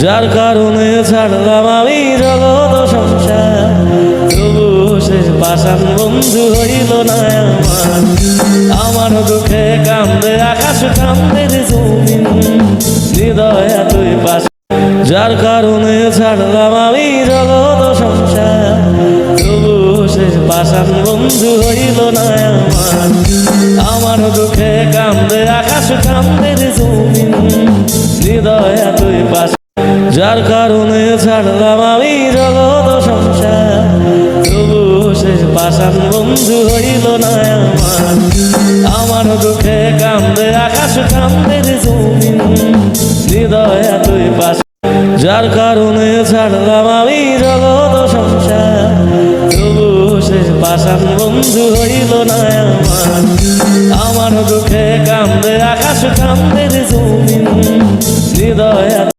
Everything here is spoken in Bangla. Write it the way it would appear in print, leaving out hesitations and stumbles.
যার কারণে ছাড়লাম আমি জগৎ সংসার, তবু সে পাষাণ বন্ধু হইল না আমার। আমার দুঃখে কান্দে আকাশ, কান্দে জমিন, হৃদয় তুই পাশে। যার কারণে ছাড়লাম আমি জগৎ সংসার, তবু সে পাষাণ বন্ধু হইল না আমার। আমার দুঃখে কান্দে আকাশ, কান্দে জমিন, হৃদয় তুই পাশে। যার কারণে ছাড়লাম আমি জগৎ সংসার, তবু সে পাষাণ বন্ধু হইল না আমার। আমার দুঃখে কান্দে আকাশ, কান্দে জমিন, হৃদয় তুই পাশে। যার কারণে ছাড়লাম আমি জগৎ সংসার, তবু সে পাষাণ বন্ধু হইল না আমার। আমার দুঃখে কান্দে আকাশ, কান্দে জমিন, হৃদয়